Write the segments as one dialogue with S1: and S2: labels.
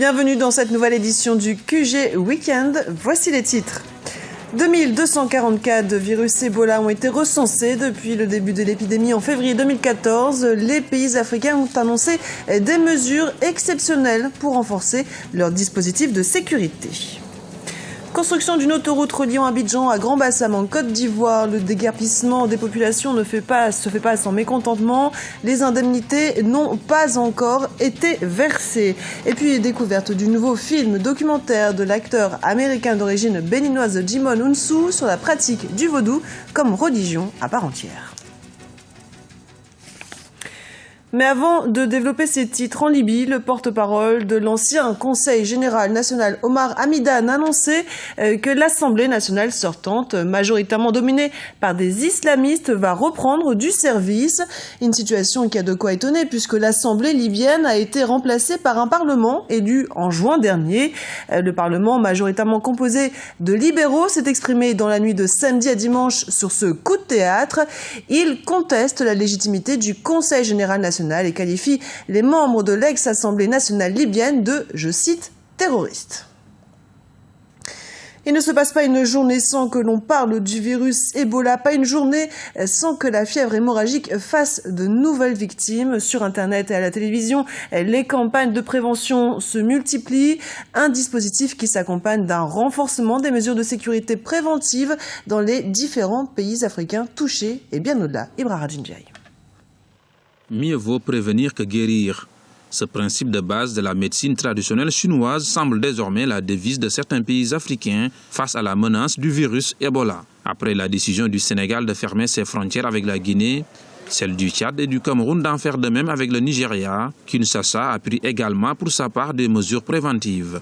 S1: Bienvenue dans cette nouvelle édition du QG Weekend. Voici les titres. 2240 cas de virus Ebola ont été recensés depuis le début de l'épidémie en février 2014. Les pays africains ont annoncé des mesures exceptionnelles pour renforcer leur dispositif de sécurité. Construction d'une autoroute reliant Abidjan à Grand-Bassam en Côte d'Ivoire. Le déguerpissement des populations se fait pas sans mécontentement. Les indemnités n'ont pas encore été versées. Et puis, découverte du nouveau film documentaire de l'acteur américain d'origine béninoise Djimon Hounsou sur la pratique du vaudou comme religion à part entière. Mais avant de développer ces titres en Libye, le porte-parole de l'ancien Conseil général national Omar Hamidane a annoncé que l'Assemblée nationale sortante, majoritairement dominée par des islamistes, va reprendre du service. Une situation qui a de quoi étonner puisque l'Assemblée libyenne a été remplacée par un parlement élu en juin dernier. Le parlement, majoritairement composé de libéraux, s'est exprimé dans la nuit de samedi à dimanche sur ce coup de théâtre. Il conteste la légitimité du Conseil général national et qualifie les membres de l'ex-Assemblée nationale libyenne de, je cite, terroristes. Il ne se passe pas une journée sans que l'on parle du virus Ebola, pas une journée sans que la fièvre hémorragique fasse de nouvelles victimes. Sur Internet et à la télévision, les campagnes de prévention se multiplient. Un dispositif qui s'accompagne d'un renforcement des mesures de sécurité préventive dans les différents pays africains touchés et bien au-delà. Ibra Radjindjaï.
S2: Mieux vaut prévenir que guérir. Ce principe de base de la médecine traditionnelle chinoise semble désormais la devise de certains pays africains face à la menace du virus Ebola. Après la décision du Sénégal de fermer ses frontières avec la Guinée, celle du Tchad et du Cameroun d'en faire de même avec le Nigeria, Kinshasa a pris également pour sa part des mesures préventives.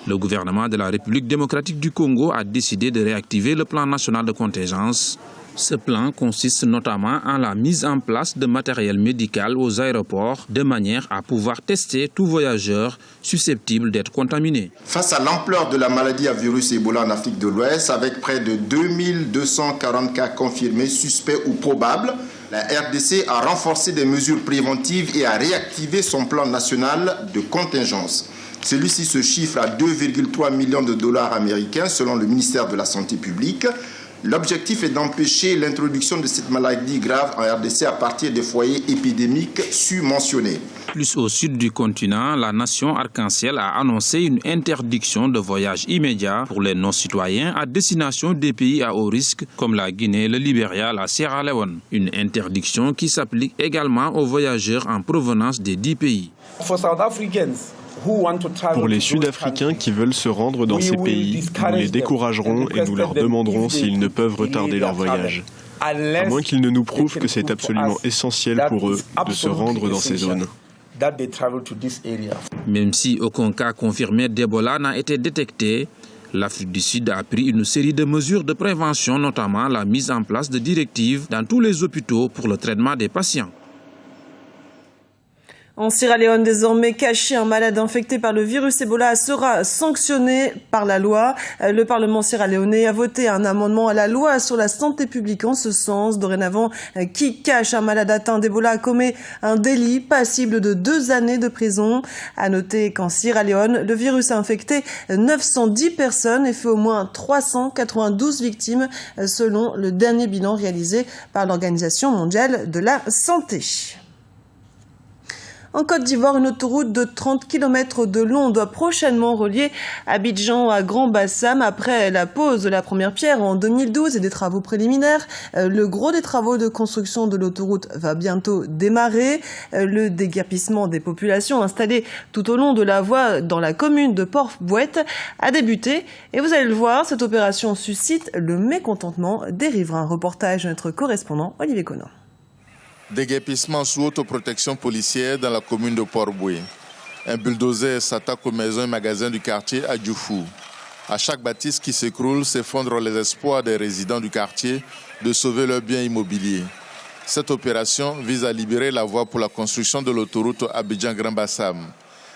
S2: Le gouvernement de la République démocratique du Congo a décidé de réactiver le plan national de contingence. Ce plan consiste notamment en la mise en place de matériel médical aux aéroports de manière à pouvoir tester tout voyageur susceptible d'être contaminé.
S3: Face à l'ampleur de la maladie à virus Ebola en Afrique de l'Ouest, avec près de 2240 cas confirmés, suspects ou probables, la RDC a renforcé des mesures préventives et a réactivé son plan national de contingence. Celui-ci se chiffre à 2,3 millions de dollars américains selon le ministère de la Santé publique. L'objectif est d'empêcher l'introduction de cette maladie grave en RDC à partir des foyers épidémiques mentionnés.
S2: Plus au sud du continent, la nation arc-en-ciel a annoncé une interdiction de voyage immédiat pour les non-citoyens à destination des pays à haut risque comme la Guinée, le Libéria, la Sierra Leone. Une interdiction qui s'applique également aux voyageurs en provenance des 10 pays.
S4: Pour les Sud-Africains qui veulent se rendre dans ces pays, nous les découragerons et nous leur demanderons s'ils ne peuvent retarder leur voyage, à moins qu'ils ne nous prouvent que c'est absolument essentiel pour eux de se rendre dans ces zones.
S2: Même si aucun cas confirmé d'Ebola n'a été détecté, l'Afrique du Sud a pris une série de mesures de prévention, notamment la mise en place de directives dans tous les hôpitaux pour le traitement des patients.
S1: En Sierra Leone, désormais caché, un malade infecté par le virus Ebola sera sanctionné par la loi. Le Parlement sierra-léonais a voté un amendement à la loi sur la santé publique en ce sens. Dorénavant, qui cache un malade atteint d'Ebola commet un délit passible de 2 années de prison. À noter qu'en Sierra Leone, le virus a infecté 910 personnes et fait au moins 392 victimes selon le dernier bilan réalisé par l'Organisation mondiale de la santé. En Côte d'Ivoire, une autoroute de 30 km de long doit prochainement relier Abidjan à Grand-Bassam. Après la pose de la première pierre en 2012 et des travaux préliminaires, le gros des travaux de construction de l'autoroute va bientôt démarrer. Le déguerpissement des populations installées tout au long de la voie dans la commune de Port-Bouët a débuté. Et vous allez le voir, cette opération suscite le mécontentement des riverains. Reportage de notre correspondant Olivier Conan.
S5: Déguerpissement sous autoprotection policière dans la commune de Port-Bouët. Un bulldozer s'attaque aux maisons et magasins du quartier à Djoufou. À chaque bâtisse qui s'écroule, s'effondrent les espoirs des résidents du quartier de sauver leurs biens immobiliers. Cette opération vise à libérer la voie pour la construction de l'autoroute Abidjan-Grand-Bassam.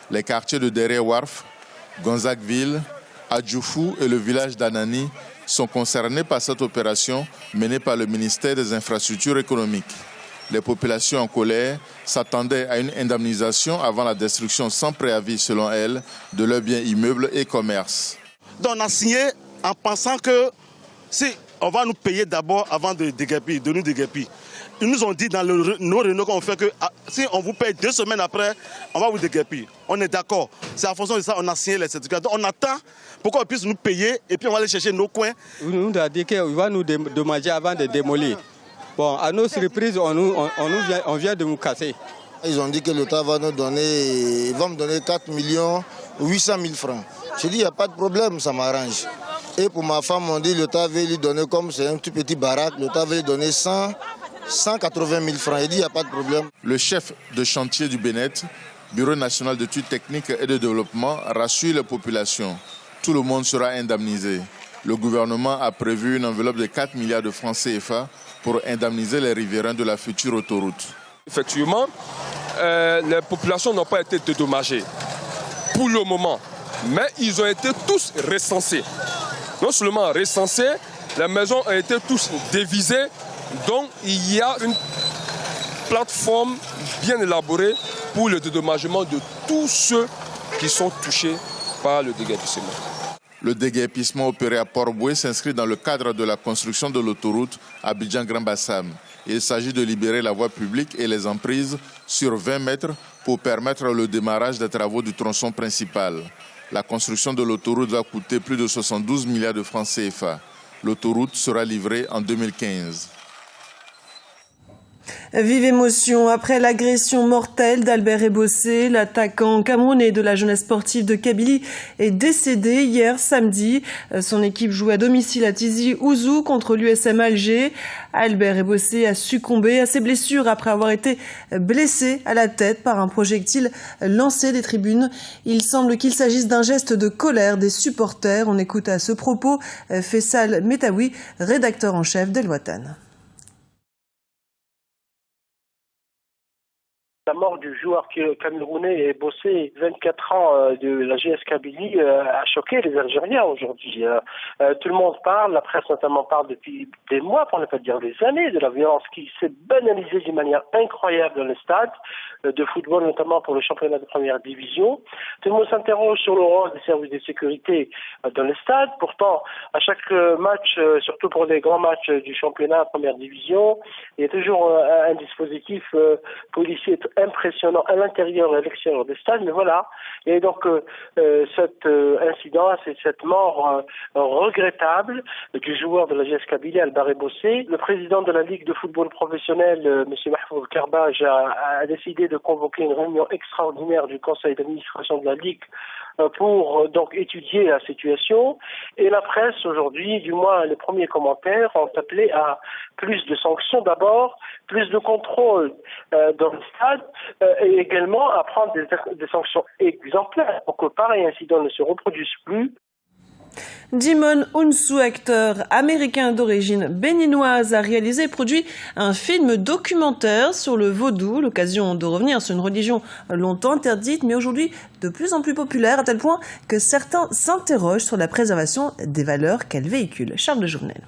S5: Les quartiers de Deré-Warf, Gonzagueville, Adjoufou et le village d'Anani sont concernés par cette opération menée par le ministère des Infrastructures économiques. Les populations en colère s'attendaient à une indemnisation avant la destruction sans préavis, selon elles, de leurs biens immeubles et commerces.
S6: Donc on a signé en pensant que si on va nous payer d'abord avant de nous déguerpir. Ils nous ont dit dans nos réunions qu'on fait que si on vous paye 2 semaines après, on va vous déguerpir. On est d'accord. C'est en fonction de ça qu'on a signé les certificats. Donc on attend pour qu'on puisse nous payer et puis on va aller chercher nos coins.
S7: On nous a dit qu'il va nous dédommager avant de démolir. Bon, à nos surprises, on vient de nous casser.
S8: Ils ont dit que l'État va me donner 4 800 000 francs. J'ai dit, il n'y a pas de problème, ça m'arrange. Et pour ma femme, on dit l'État veut lui donner, comme c'est un tout petit baraque, l'État veut lui donner 180 000 francs. Il dit, il n'y a pas de problème.
S5: Le chef de chantier du BNET, Bureau national d'études techniques et de développement, rassure les populations. Tout le monde sera indemnisé. Le gouvernement a prévu une enveloppe de 4 milliards de francs CFA pour indemniser les riverains de la future autoroute.
S9: Effectivement, les populations n'ont pas été dédommagées pour le moment, mais ils ont été tous recensés. Non seulement recensés, les maisons ont été tous dévisées, donc il y a une plateforme bien élaborée pour le dédommagement de tous ceux qui sont touchés par le déguerpissement.
S5: Le déguerpissement opéré à Port-Boué s'inscrit dans le cadre de la construction de l'autoroute Abidjan-Grand Bassam. Il s'agit de libérer la voie publique et les emprises sur 20 mètres pour permettre le démarrage des travaux du tronçon principal. La construction de l'autoroute va coûter plus de 72 milliards de francs CFA. L'autoroute sera livrée en 2015.
S1: Vive émotion après l'agression mortelle d'Albert Ebossé. L'attaquant camerounais de la jeunesse sportive de Kabylie est décédé hier samedi. Son équipe jouait à domicile à Tizi Ouzou contre l'USM Alger. Albert Ebossé a succombé à ses blessures après avoir été blessé à la tête par un projectile lancé des tribunes. Il semble qu'il s'agisse d'un geste de colère des supporters. On écoute à ce propos Faisal Metaoui, rédacteur en chef d'El Watan.
S10: La mort du joueur camerounais Ebossé, 24 ans de la GS Kabylie, a choqué les Algériens aujourd'hui. Tout le monde parle, la presse notamment parle depuis des mois, pour ne pas dire des années, de la violence qui s'est banalisée d'une manière incroyable dans les stades de football, notamment pour le championnat de première division. Tout le monde s'interroge sur le rôle des services de sécurité dans les stades. Pourtant, à chaque match, surtout pour les grands matchs du championnat de première division, il y a toujours un dispositif policier impressionnant à l'intérieur et à l'extérieur des stades, mais voilà. Et donc cet incident, c'est cette mort regrettable du joueur de la GS Kabylie, Albert Ebossé. Le président de la Ligue de football professionnel, M. Mahfouz Karbaj, a décidé de convoquer une réunion extraordinaire du conseil d'administration de la Ligue pour donc étudier la situation. Et la presse aujourd'hui, du moins les premiers commentaires, ont appelé à plus de sanctions d'abord, plus de contrôle dans le stade et également à prendre des sanctions exemplaires pour que pareil incident ne se reproduise plus.
S1: Djimon Hounsou, acteur américain d'origine béninoise, a réalisé et produit un film documentaire sur le vaudou, l'occasion de revenir sur une religion longtemps interdite, mais aujourd'hui de plus en plus populaire, à tel point que certains s'interrogent sur la préservation des valeurs qu'elle véhicule. Charles de Journel.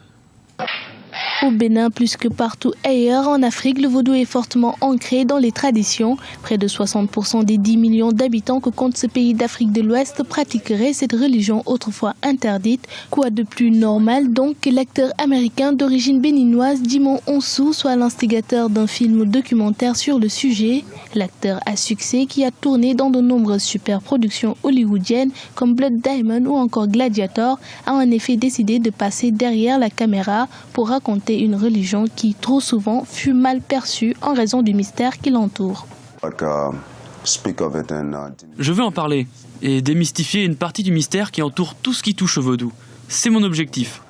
S11: Au Bénin, plus que partout ailleurs en Afrique, le vaudou est fortement ancré dans les traditions. Près de 60% des 10 millions d'habitants que compte ce pays d'Afrique de l'Ouest pratiqueraient cette religion autrefois interdite. Quoi de plus normal donc que l'acteur américain d'origine béninoise Djimon Hounsou soit l'instigateur d'un film documentaire sur le sujet. L'acteur à succès qui a tourné dans de nombreuses superproductions hollywoodiennes comme Blood Diamond ou encore Gladiator a en effet décidé de passer derrière la caméra pour raconter une religion qui trop souvent fut mal perçue en raison du mystère qui l'entoure.
S12: Je veux en parler et démystifier une partie du mystère qui entoure tout ce qui touche au vaudou. C'est mon objectif.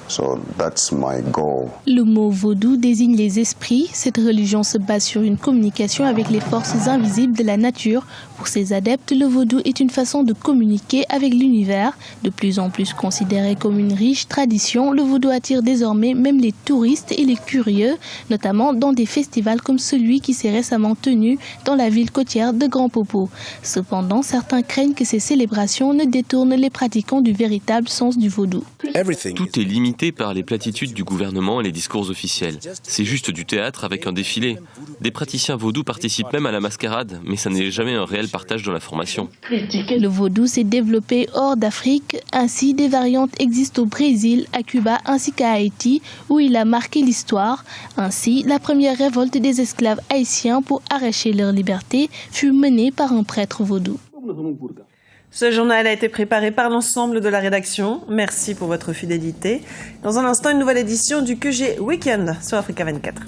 S11: Le mot vaudou désigne les esprits. Cette religion se base sur une communication avec les forces invisibles de la nature. Pour ses adeptes, le vaudou est une façon de communiquer avec l'univers. De plus en plus considéré comme une riche tradition, le vaudou attire désormais même les touristes et les curieux, notamment dans des festivals comme celui qui s'est récemment tenu dans la ville côtière de Grand Popo. Cependant, certains craignent que ces célébrations ne détournent les pratiquants du véritable sens du vaudou.
S13: Tout est limité limité par les platitudes du gouvernement et les discours officiels. C'est juste du théâtre avec un défilé. Des praticiens vaudous participent même à la mascarade, mais ça n'est jamais un réel partage de l'information.
S11: Le vaudou s'est développé hors d'Afrique. Ainsi, des variantes existent au Brésil, à Cuba ainsi qu'à Haïti, où il a marqué l'histoire. Ainsi, la première révolte des esclaves haïtiens pour arracher leur liberté fut menée par un prêtre vaudou.
S1: Ce journal a été préparé par l'ensemble de la rédaction. Merci pour votre fidélité. Dans un instant, une nouvelle édition du QG Weekend sur Africa 24.